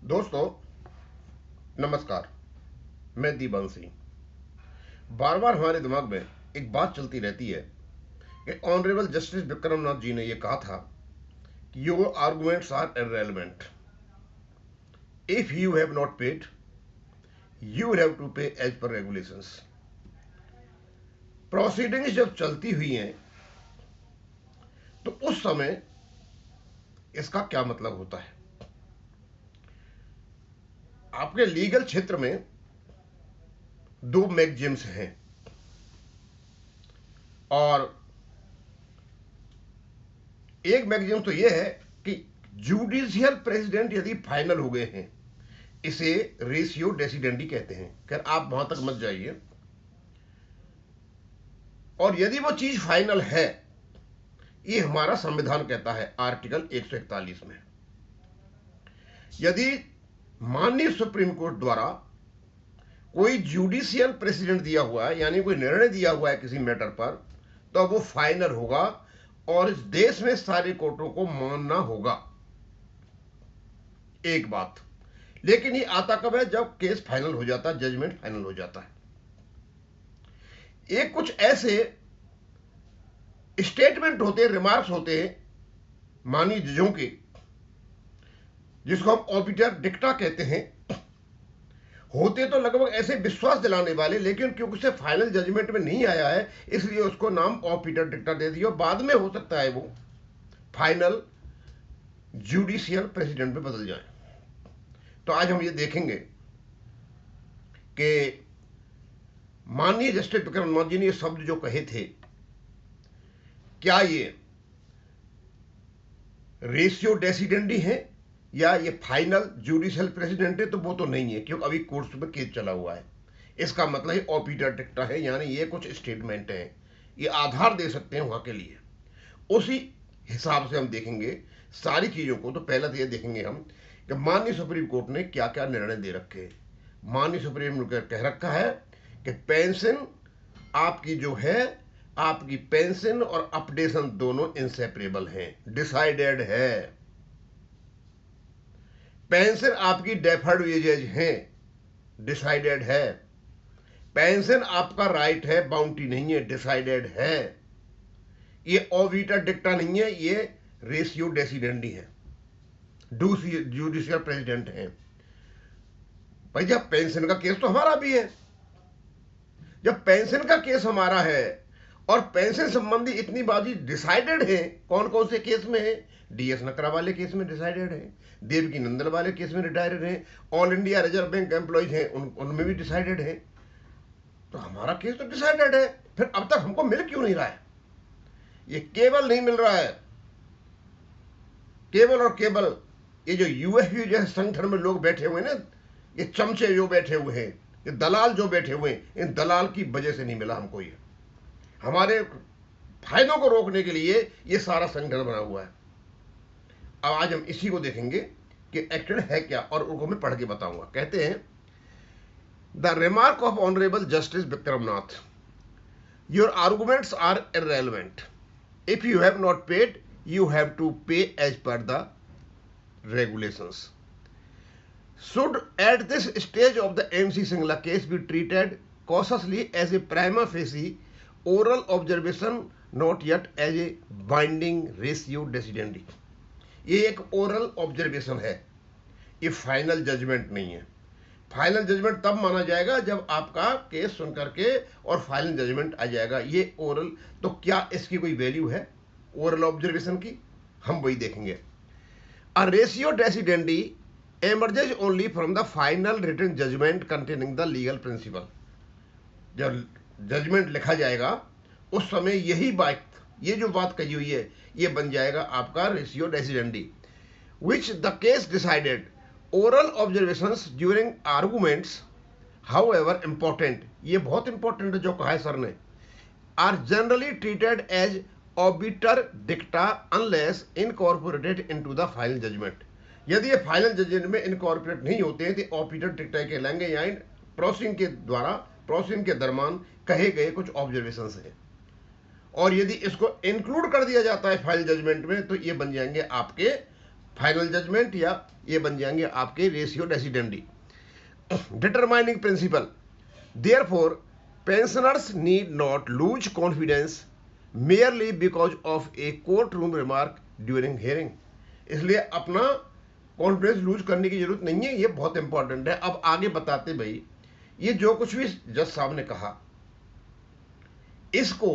दोस्तों नमस्कार। मैं दीवान सिंह। बार बार हमारे दिमाग में एक बात चलती रहती है कि ऑनरेबल जस्टिस विक्रमनाथ जी ने यह कहा था कि your arguments are irrelevant. If you have not paid you will have to pay as per regulations. Proceedings जब चलती हुई हैं तो उस समय इसका क्या मतलब होता है। आपके लीगल क्षेत्र में दो मैगजिम्स हैं और एक मैगजीम तो यह है कि जुडिशियल प्रेसिडेंट यदि फाइनल हो गए हैं, इसे रेशियो डेसिडेंडी कहते हैं। खैर आप वहां तक मत जाइए। और यदि वो चीज फाइनल है, ये हमारा संविधान कहता है आर्टिकल 141 में, यदि माननीय सुप्रीम कोर्ट द्वारा कोई जुडिशियल प्रेसिडेंट दिया हुआ है, यानी कोई निर्णय दिया हुआ है किसी मैटर पर, तो वो फाइनल होगा और इस देश में सारी कोर्टों को मानना होगा। एक बात। लेकिन ये आता कब है? जब केस फाइनल हो जाता है, जजमेंट फाइनल हो जाता है। एक कुछ ऐसे स्टेटमेंट होते हैं, रिमार्क्स होते हैं माननीय जजों के, जिसको हम ऑबिटर डिक्टा कहते हैं, होते तो लगभग ऐसे विश्वास दिलाने वाले, लेकिन क्योंकि उसे फाइनल जजमेंट में नहीं आया है इसलिए उसको नाम ऑबिटर डिक्टा दे दिया। बाद में हो सकता है वो फाइनल जुडिशियल प्रेसिडेंट में बदल जाए। तो आज हम ये देखेंगे कि माननीय जस्टिस विक्रमनाथ जी ने ये शब्द जो कहे थे, क्या ये रेशियो डेसिडेंडी है या ये फाइनल जुडिशियल प्रेसिडेंट है? तो वो तो नहीं है, क्योंकि अभी कोर्ट में केस चला हुआ है। इसका मतलब है ऑबिटर डिक्टा है, यानी ये कुछ स्टेटमेंट है, ये आधार दे सकते हैं वहां के लिए। उसी हिसाब से हम देखेंगे सारी चीजों को। तो पहले तो ये देखेंगे हम कि माननीय सुप्रीम कोर्ट ने क्या क्या निर्णय दे रखे। माननीय सुप्रीम कोर्ट कह रखा है कि पेंशन आपकी जो है, आपकी पेंशन और अपडेशन दोनों इनसेपरेबल हैं, डिसाइडेड है। पेंशन आपकी डेफर्ड वेजेज हैं, डिसाइडेड है। पेंशन आपका राइट है, बाउंटी नहीं है, डिसाइडेड है। ये ऑबिटर डिक्टा नहीं है, ये रेशियो डेसिडेंडी है, जुडिशियल प्रेसिडेंट है। भाई जब पेंशन का केस तो हमारा भी है, जब पेंशन का केस हमारा है और पेंशन संबंधी इतनी बाजी डिसाइडेड है, कौन कौन से केस में है? डीएस नकरा वाले केस में डिसाइडेड है, देवकी नंदन वाले केस में डिसाइडेड है, all India reserve bank employees हैं उनमें भी डिसाइडेड है। तो हमारा केस तो डिसाइडेड है, फिर अब तक हमको मिल क्यों नहीं रहा है? ये केवल नहीं मिल रहा है, केवल और केवल ये जो यूएफयू जैसे संगठन में लोग बैठे हुए ना, ये चमचे जो बैठे हुए हैं, ये दलाल जो बैठे हुए हैं, इन दलाल की वजह से नहीं मिला हमको। ये हमारे फायदों को रोकने के लिए ये सारा संगठन बना हुआ है। अब आज हम इसी को देखेंगे कि एक्टेड है क्या, और उनको मैं पढ़ के बताऊंगा। कहते हैं, the remark of honourable justice Vikramnath, your arguments are irrelevant. If you have not paid you have to pay as per the regulations. Should at this stage of the MC Singla case be treated cautiously as a prima facie oral observation, not yet as a binding ratio decidendi. ये एक oral observation है, ये final judgement नहीं है। Final judgement तब माना जाएगा जब आपका केस सुन करके और फाइनल जजमेंट आ जाएगा। ये ओरल, तो क्या इसकी कोई वैल्यू है ओरल ऑब्जर्वेशन की? हम वही देखेंगे। A ratio decidendi emerges only from the final written judgment containing the legal principle. जब जजमेंट लिखा जाएगा उस समय यही बात, ये जो बात कही हुई है, ये बन जाएगा आपका ratio decidendi. Which the case decided oral observations during arguments, however important, ये बहुत इंपॉर्टेंट है जो कहा है सर ने, are generally treated as obiter dicta unless incorporated into the final judgment. यदि ये फाइनल जजमेंट में इनकॉर्पोरेट नहीं होते हैं तो ऑबिटर डिक्टा कहलाएंगे, या प्रोसीडिंग के द्वारा, प्रोसीडिंग के दरमियान कहे गए कुछ ऑब्जर्वेशंस हैं। और यदि इसको इंक्लूड कर दिया जाता है फाइनल जजमेंट में तो ये बन जाएंगे आपके फाइनल जजमेंट, या ये बन जाएंगे आपके ratio decidendi. Determining principle, therefore pensioners need not lose confidence merely because of a court room remark during hearing. इसलिए अपना कॉन्फिडेंस लूज करने की जरूरत नहीं है, ये बहुत इंपॉर्टेंट है। अब आगे बताते भाई, ये जो कुछ भी जज साहब ने कहा, इसको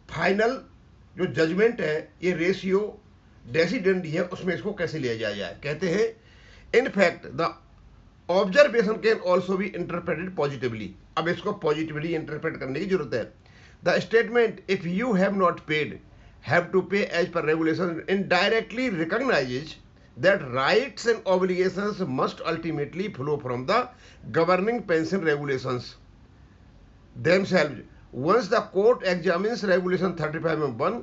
फाइनल जो जजमेंट है, ये रेशियो डेसिडेंडी है, उसमें इसको कैसे लिया जाए। कहते हैं in fact the observation can also be interpreted positively. अब इसको पॉजिटिवली इंटरप्रेट करने की जरूरत है। The statement if you have not paid have to pay as per regulation indirectly recognises that rights and obligations must ultimately flow from the governing pension regulations themselves. Once the court examines regulation 35(1),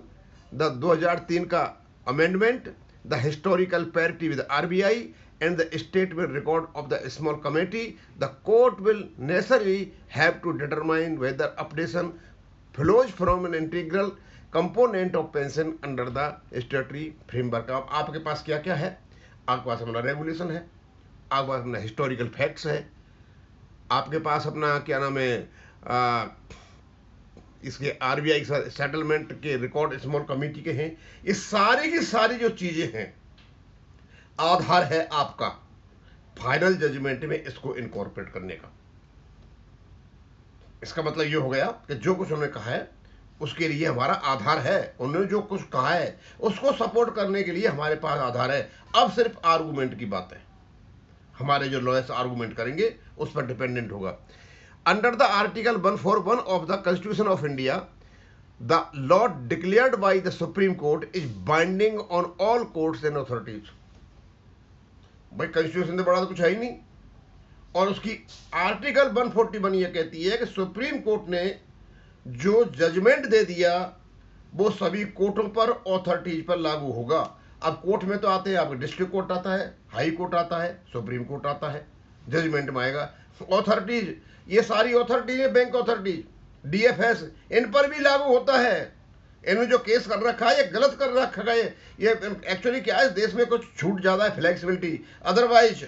the 2003 का amendment, the historical parity with RBI and the statement record of the small committee, the court will necessarily have to determine whether updation flows from an integral component of pension under the statutory framework. अब आपके पास क्या क्या है, आपके पास अपना regulation है, आपके पास अपना हिस्टोरिकल फैक्ट्स है, आपके पास अपना क्या नाम है इसके आरबीआई सेटलमेंट के रिकॉर्ड स्मॉल कमेटी के हैं। ये सारी की सारी जो चीजें हैं, आधार है आपका फाइनल जजमेंट में इसको इनकॉर्पोरेट करने का। इसका मतलब ये हो गया कि जो कुछ उन्होंने कहा है उसके लिए हमारा आधार है, उन्होंने जो कुछ कहा है उसको सपोर्ट करने के लिए हमारे पास आधार है। अब सिर्फ आर्गुमेंट की बात है, हमारे जो लॉयर्स आर्गुमेंट करेंगे उस पर डिपेंडेंट होगा। Under the article 141 of the constitution of India, the law declared by the supreme court is binding on all courts and authorities. भाई कॉन्स्टिट्यूशन से बड़ा तो कुछ है ही नहीं, और उसकी आर्टिकल 141 ये कहती है कि सुप्रीम कोर्ट ने जो जजमेंट दे दिया वो सभी कोर्टों पर, ऑथोरिटीज पर लागू होगा। अब कोर्ट में तो आते हैं, आपका डिस्ट्रिक्ट कोर्ट आता है, हाई कोर्ट आता है, सुप्रीम कोर्ट आता है, जजमेंट में आएगा। ऑथोरिटीज, ये सारी ऑथोरिटीज है, बैंक ऑथोरिटीज, डीएफएस, इन पर भी लागू होता है। इन्होंने जो केस कर रखा है ये गलत कर रखा है। ये एक्चुअली क्या है, देश में कुछ छूट ज्यादा है, फ्लेक्सिबिलिटी। अदरवाइज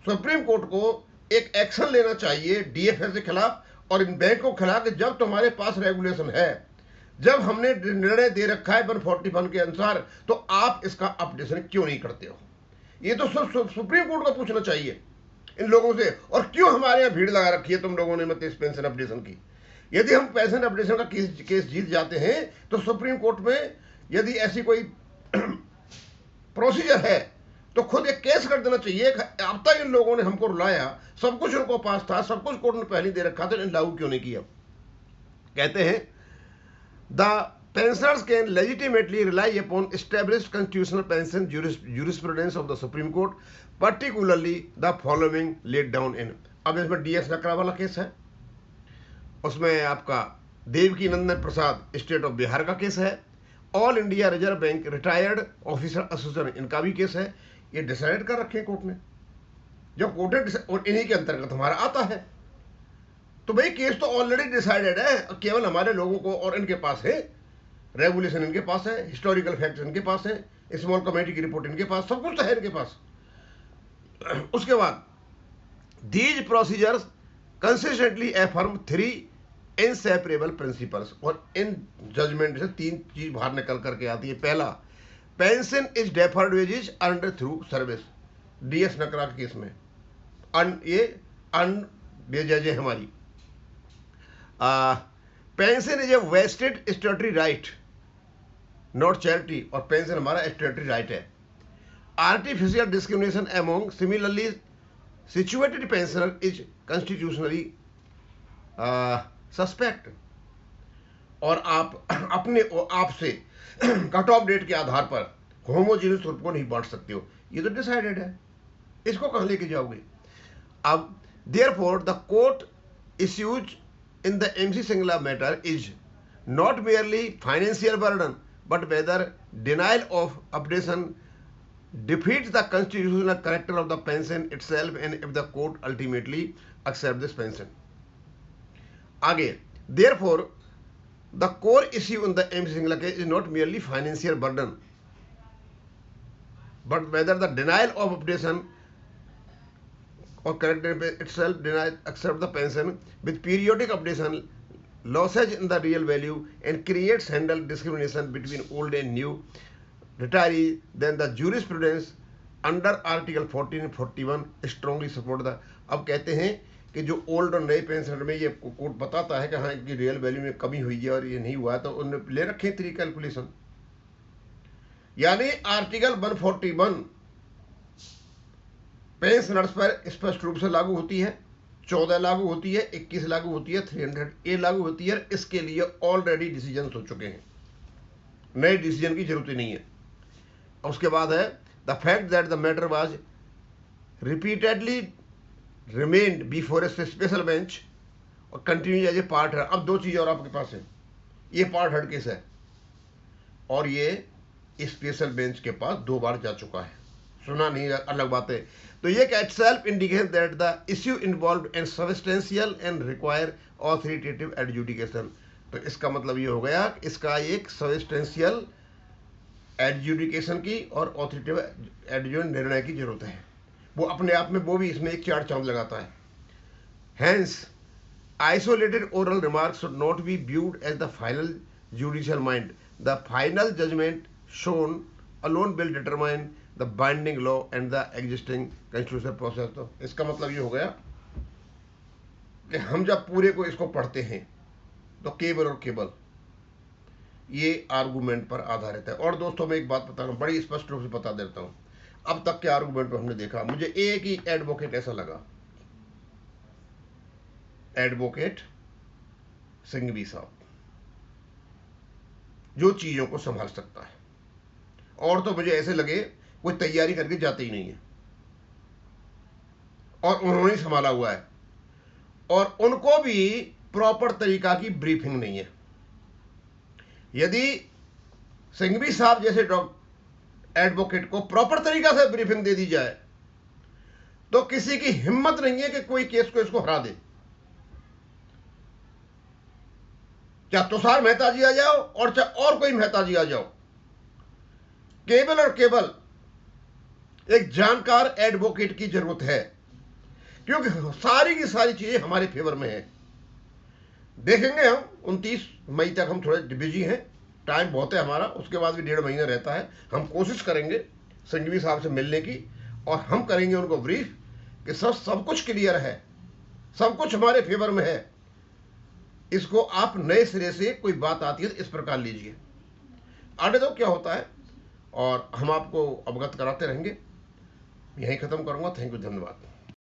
सुप्रीम कोर्ट को एक एक्शन लेना चाहिए डीएफएस के खिलाफ और इन बैंकों के खिलाफ कि जब तुम्हारे पास रेगुलेशन है, जब हमने निर्णय दे रखा है 141 के अनुसार, तो आप इसका अपडेशन क्यों नहीं करते हो। ये तो सुप्रीम कोर्ट को पूछना चाहिए इन लोगों से। और क्यों हमारे यहाँ भीड़ लगा रखी है तुम लोगों ने मत इस पेंशन अपडेशन की। यदि हम पेंशन अपडेशन का केस जीत जाते हैं तो सुप्रीम कोर्ट में यदि ऐसी कोई प्रोसीजर है तो खुद एक केस कर देना चाहिए। अब तक इन लोगों ने हमको रुलाया, सब कुछ उनको पास था, सब कुछ कोर्ट ने पहले दे रखा था, इन लागू क्यों नहीं किया। कहते हैं the pensioners can legitimately rely upon established constitutional pension jurisprudence of the supreme court, particularly the following laid down in. अब इसमें डीएस नकरा वाला केस है, उसमें आपका देवकी नंदन प्रसाद स्टेट ऑफ बिहार का केस है, all India reserve bank retired officer association इनका भी केस है। ये डिसाइड कर रखे कोर्ट ने, जब कोर्ट और इन्हीं के अंतर्गत हमारा आता है, तो भाई केस तो ऑलरेडी डिसाइडेड है। केवल हमारे लोगों को और इनके पास है, रेगुलेशन इनके पास है, हिस्टोरिकल फैक्ट्स इनके पास है, स्मॉल कमेटी की रिपोर्ट इनके पास, सब कुछ तो है इनके पास। उसके बाद these procedures consistently affirm 3 inseparable principles, और इन जजमेंट से 3 चीज बाहर निकल करके आती है। पहला, pension is deferred wages earned through service, DS Nakara के केस में ये अनबेजज है हमारी। Pension is a vested statutory right not charity, और पेंशन हमारा स्टैट्यूटरी राइट है। Artificial discrimination among similarly situated pensioner is constitutionally suspect, और आप अपने आपसे कट ऑफ डेट के आधार पर होमोजीनियस ग्रुप को नहीं बांट सकते हो, ये तो डिसाइडेड है, इसको कहां लेके जाओगे। अब therefore the court issues in the MC Singla matter is not merely financial burden but whether denial of updation defeats the constitutional character of the pension itself and if the court ultimately accept this pension. आगे, therefore the core issue in the MC Singla case is not merely financial burden but whether the denial of updation or correct itself denies accept the pension with periodic updation losses in the real value and creates handle discrimination between old and new retiree, then the jurisprudence under article 1441 strongly support the. अब कहते हैं कि जो old और नए pension में ये court बताता है कि हाँ इनकी रियल वैल्यू में कमी हुई है और ये नहीं हुआ, तो उन्होंने ले रखे थ्री कैलकुलेशन। यानी आर्टिकल 141 पेंशनर्स पर स्पष्ट रूप से लागू होती है, 14 लागू होती है, 21 लागू होती है, 300A लागू होती है। इसके लिए ऑलरेडी डिसीजन हो चुके हैं, नए डिसीजन की जरूरत ही नहीं है। उसके बाद है the fact that the matter was repeatedly remained before A special bench और कंटिन्यू एज ए पार्ट है। अब दो चीज़ और आपके पास है, ये पार्ट हर्ड केस है और ये स्पेशल बेंच के पास 2 बार जा चुका है, सुना नहीं अलग बात है। तो ये it self indicate that the issue involve and substantial and require authoritative adjudication. तो इसका मतलब ये हो गया कि इसका एक सब्सटेंशियल एडजुडिकेशन की और ऑथोरिटेटिव एडजुडिकेशन निर्णय की जरूरत है। वो अपने आप में वो भी इसमें एक 4 चांद लगाता है। Hence isolated oral remarks should not be viewed as the final judicial mind. The final judgment shown alone will determine the binding law and the existing constitutional process. तो इसका मतलब ये हो गया कि हम जब पूरे को इसको पढ़ते हैं तो केवल और केवल ये आर्गूमेंट पर आधारित है। और दोस्तों मैं एक बात बता रहा हूँ, बड़ी स्पष्ट रूप से बता देता हूँ, अब तक के आर्गूमेंट पर हमने देखा, मुझे एक ही एडवोकेट ऐसा लगा, एडवोकेट सिंघवी साहब, जो चीजों को संभाल सकता है। और तो मुझे ऐसे लगे कोई तैयारी करके जाते ही नहीं है, और उन्होंने संभाला हुआ है, और उनको भी प्रॉपर तरीका की ब्रीफिंग नहीं है। यदि सिंघवी साहब जैसे एडवोकेट को प्रॉपर तरीका से ब्रीफिंग दे दी जाए तो किसी की हिम्मत नहीं है कि कोई केस को इसको हरा दे। चाहे तुषार मेहता जी आ जाओ और चाहे और कोई मेहता जी आ जाओ, केवल और केवल एक जानकार एडवोकेट की जरूरत है, क्योंकि सारी की सारी चीजें हमारे फेवर में है। देखेंगे हम 29 मई तक हम थोड़े बिजी हैं, टाइम बहुत है हमारा, उसके बाद भी 1.5 महीना रहता है। हम कोशिश करेंगे सिंघवी साहब से मिलने की, और हम करेंगे उनको ब्रीफ कि सब कुछ क्लियर है, सब कुछ हमारे फेवर में है। इसको आप नए सिरे से कोई बात आती है तो इस प्रकार लीजिए, आगे तो क्या होता है और हम आपको अवगत कराते रहेंगे। यहीं खत्म करूंगा। थैंक यू, धन्यवाद।